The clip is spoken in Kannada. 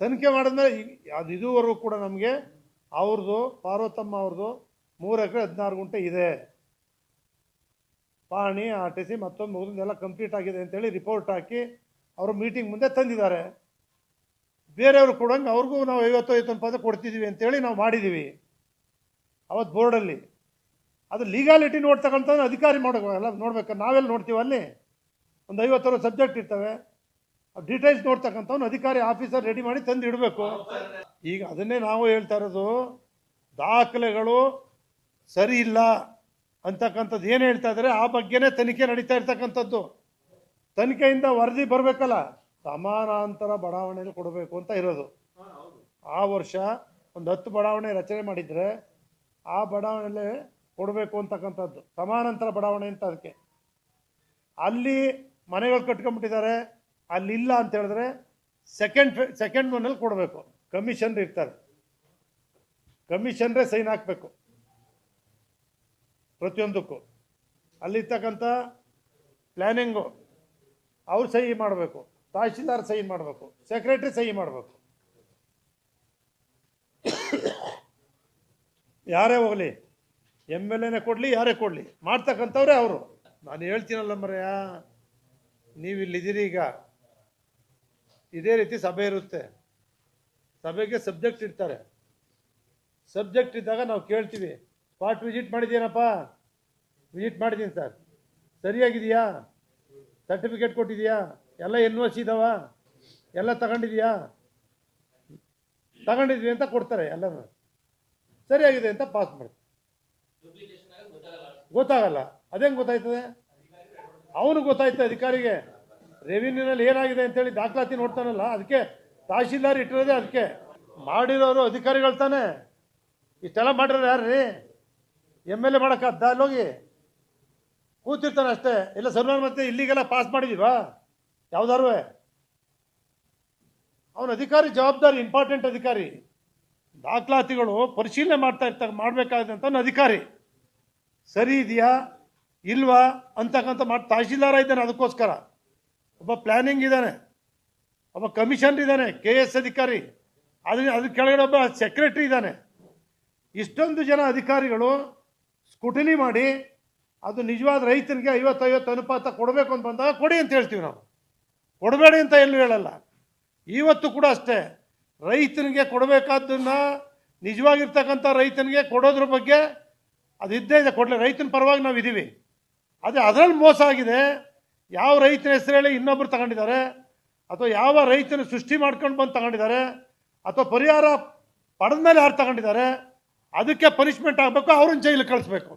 ತನಿಖೆ ಮಾಡಿದ್ಮೇಲೆ ಅದು ಇದುವರೆಗೂ ಕೂಡ ನಮಗೆ ಅವ್ರದ್ದು ಪಾರ್ವತಮ್ಮ ಅವ್ರದ್ದು 3 ಎಕರೆ 16 ಗುಂಟೆ ಇದೆ, ಪಾಣಿ RTC ಮತ್ತೊಂದು ಮುಗಿದೆಲ್ಲ ಕಂಪ್ಲೀಟ್ ಆಗಿದೆ ಅಂತೇಳಿ ರಿಪೋರ್ಟ್ ಹಾಕಿ ಅವರು ಮೀಟಿಂಗ್ ಮುಂದೆ ತಂದಿದ್ದಾರೆ. ಬೇರೆಯವರು ಕೊಡೋಂಗೆ ಅವ್ರಿಗೂ ನಾವು 50-51% ಕೊಡ್ತಿದ್ದೀವಿ ಅಂತೇಳಿ ನಾವು ಮಾಡಿದ್ದೀವಿ ಅವತ್ತು ಬೋರ್ಡಲ್ಲಿ. ಅದು ಲೀಗಾಲಿಟಿ ನೋಡ್ತಕ್ಕಂಥ ಅಧಿಕಾರಿ ಮಾಡೋಲ್ಲ, ನೋಡ್ಬೇಕು. ನಾವೆಲ್ಲ ನೋಡ್ತೀವಿ, ಅಲ್ಲಿ ಒಂದು 50 ಸಬ್ಜೆಕ್ಟ್ ಇರ್ತವೆ, ಡೀಟೇಲ್ಸ್ ನೋಡ್ತಕ್ಕಂಥವ್ನು ಅಧಿಕಾರಿ ಆಫೀಸರ್ ರೆಡಿ ಮಾಡಿ ತಂದು ಇಡಬೇಕು. ಈಗ ಅದನ್ನೇ ನಾವು ಹೇಳ್ತಾ ಇರೋದು, ದಾಖಲೆಗಳು ಸರಿ ಇಲ್ಲ ಅಂತಕ್ಕಂಥದ್ದು ಏನು ಹೇಳ್ತಾ ಇದ್ದಾರೆ ಆ ಬಗ್ಗೆನೇ ತನಿಖೆ ನಡೀತಾ ಇರ್ತಕ್ಕಂಥದ್ದು. ತನಿಖೆಯಿಂದ ವರದಿ ಬರಬೇಕಲ್ಲ, ಸಮಾನಾಂತರ ಬಡಾವಣೆಯಲ್ಲಿ ಕೊಡಬೇಕು ಅಂತ ಇರೋದು. ಆ ವರ್ಷ ಒಂದು 10 ಬಡಾವಣೆ ರಚನೆ ಮಾಡಿದರೆ ಆ ಬಡಾವಣೆಯಲ್ಲೇ ಕೊಡಬೇಕು ಅಂತಕ್ಕಂಥದ್ದು, ಸಮಾನಾಂತರ ಬಡಾವಣೆ ಅಂತ. ಅದಕ್ಕೆ ಅಲ್ಲಿ ಮನೆಗಳು ಕಟ್ಕೊಂಡ್ಬಿಟ್ಟಿದ್ದಾರೆ, ಅಲ್ಲಿಲ್ಲ ಅಂತ ಹೇಳಿದ್ರೆ ಸೆಕೆಂಡ್ ಒನ್ನಲ್ಲಿ ಕೊಡಬೇಕು. ಕಮಿಷನರ್ ಇರ್ತಾರೆ, ಕಮಿಷನರೇ ಸೈನ್ ಹಾಕಬೇಕು ಪ್ರತಿಯೊಂದಕ್ಕೂ. ಅಲ್ಲಿರ್ತಕ್ಕಂಥ ಪ್ಲ್ಯಾನಿಂಗು ಅವ್ರು ಸಹಿ ಮಾಡಬೇಕು, ತಹಶೀಲ್ದಾರ್ ಸಹಿ ಮಾಡಬೇಕು, ಸೆಕ್ರೆಟರಿ ಸಹಿ ಮಾಡಬೇಕು. ಯಾರೇ ಹೋಗಲಿ, MLAನೇ ಕೊಡಲಿ, ಯಾರೇ ಕೊಡಲಿ, ಮಾಡ್ತಕ್ಕಂಥವ್ರೆ ಅವರು. ನಾನು ಹೇಳ್ತೀನಲ್ಲ ಮರೆಯ, ನೀವು ಇಲ್ಲಿದ್ದೀರಿ, ಈಗ ಇದೇ ರೀತಿ ಸಭೆ ಇರುತ್ತೆ. ಸಭೆಗೆ ಸಬ್ಜೆಕ್ಟ್ ಇರ್ತಾರೆ. ಸಬ್ಜೆಕ್ಟ್ ಇದ್ದಾಗ ನಾವು ಕೇಳ್ತೀವಿ, ಸ್ಪಾಟ್ ವಿಸಿಟ್ ಮಾಡಿದ್ದೀನಪ್ಪ, ವಿಸಿಟ್ ಮಾಡಿದ್ದೀನಿ ಸರ್, ಸರಿಯಾಗಿದೆಯಾ, ಸರ್ಟಿಫಿಕೇಟ್ ಕೊಟ್ಟಿದೆಯಾ, ಎಲ್ಲ NOC ಇದಾವ, ಎಲ್ಲ ತಗೊಂಡಿದೆಯಾ, ತಗೊಂಡಿದ್ವಿ ಅಂತ ಕೊಡ್ತಾರೆ. ಎಲ್ಲನೂ ಸರಿಯಾಗಿದೆ ಅಂತ ಪಾಸ್ ಮಾಡ್ತಾರೆ. ಗೊತ್ತಾಗಲ್ಲ, ಅದೇಂಗೆ ಗೊತ್ತಾಯ್ತದೆ? ಅವನು ಗೊತ್ತಾಯ್ತದೆ ಅಧಿಕಾರಿಗೆ. ರೆವಿನ್ಯೂನಲ್ಲಿ ಏನಾಗಿದೆ ಅಂತೇಳಿ ದಾಖಲಾತಿ ನೋಡ್ತಾನಲ್ಲ, ಅದಕ್ಕೆ ತಹಶೀಲ್ದಾರ್ ಇಟ್ಟಿರೋದೇ. ಅದಕ್ಕೆ ಮಾಡಿರೋರು ಅಧಿಕಾರಿಗಳು ತಾನೆ. ಇಷ್ಟೆಲ್ಲ ಮಾಡಿರೋರು ಯಾರು ರೀ? MLA ಮಾಡೋಕ್ಕಾದ್ದ? ಅಲ್ಲೋಗಿ ಕೂತಿರ್ತಾನೆ ಅಷ್ಟೇ. ಇಲ್ಲ ಸರ್ವಾನ್ ಮತ್ತೆ ಇಲ್ಲಿಗೆಲ್ಲ ಪಾಸ್ ಮಾಡಿದೀವಾ ಯಾವ್ದಾರು? ಅವನ ಅಧಿಕಾರಿ ಜವಾಬ್ದಾರಿ, ಇಂಪಾರ್ಟೆಂಟ್ ಅಧಿಕಾರಿ. ದಾಖಲಾತಿಗಳು ಪರಿಶೀಲನೆ ಮಾಡಬೇಕಾದಂಥ ಅಧಿಕಾರಿ ಸರಿ ಇದೆಯಾ ಇಲ್ವಾ ಅಂತಕ್ಕಂಥ ತಹಶೀಲ್ದಾರ ಇದ್ದಾನೆ. ಅದಕ್ಕೋಸ್ಕರ ಒಬ್ಬ ಪ್ಲಾನಿಂಗ್ ಇದ್ದಾನೆ, ಒಬ್ಬ ಕಮಿಷನರ್ ಇದ್ದಾನೆ, KS ಅಧಿಕಾರಿ, ಅದ್ರ ಕೆಳಗಡೆ ಒಬ್ಬ ಸೆಕ್ರೆಟರಿ ಇದ್ದಾನೆ. ಇಷ್ಟೊಂದು ಜನ ಅಧಿಕಾರಿಗಳು ಸ್ಕೂಟನಿ ಮಾಡಿ ಅದು ನಿಜವಾದ ರೈತನಿಗೆ 50-50 ಅನುಪಾತ ಕೊಡಬೇಕು ಅಂತ ಬಂದಾಗ ಕೊಡಿ ಅಂತ ಹೇಳ್ತೀವಿ ನಾವು, ಕೊಡಬೇಡಿ ಅಂತ ಎಲ್ಲೂ ಹೇಳಲ್ಲ. ಇವತ್ತು ಕೂಡ ಅಷ್ಟೇ, ರೈತನಿಗೆ ಕೊಡಬೇಕಾದ್ದನ್ನು ನಿಜವಾಗಿರ್ತಕ್ಕಂಥ ರೈತನಿಗೆ ಕೊಡೋದ್ರ ಬಗ್ಗೆ ಅದು ಇದ್ದೇ ಇದೆ. ಕೊಡಲಿ, ರೈತನ ಪರವಾಗಿ ನಾವು ಇದ್ದೀವಿ. ಅದೇ ಅದರಲ್ಲಿ ಮೋಸ ಆಗಿದೆ. ಯಾವ ರೈತನ ಹೆಸರು ಹೇಳಿ ಇನ್ನೊಬ್ರು ತಗೊಂಡಿದ್ದಾರೆ, ಅಥವಾ ಯಾವ ರೈತನ ಸೃಷ್ಟಿ ಮಾಡ್ಕೊಂಡು ಬಂದು ತಗೊಂಡಿದ್ದಾರೆ, ಅಥವಾ ಪರಿಹಾರ ಪಡೆದ ಮೇಲೆ ಯಾರು ತಗೊಂಡಿದ್ದಾರೆ, ಅದಕ್ಕೆ ಪನಿಷ್ಮೆಂಟ್ ಆಗಬೇಕು, ಅವ್ರನ್ನ ಜೈಲಿಗೆ ಕಳಿಸ್ಬೇಕು.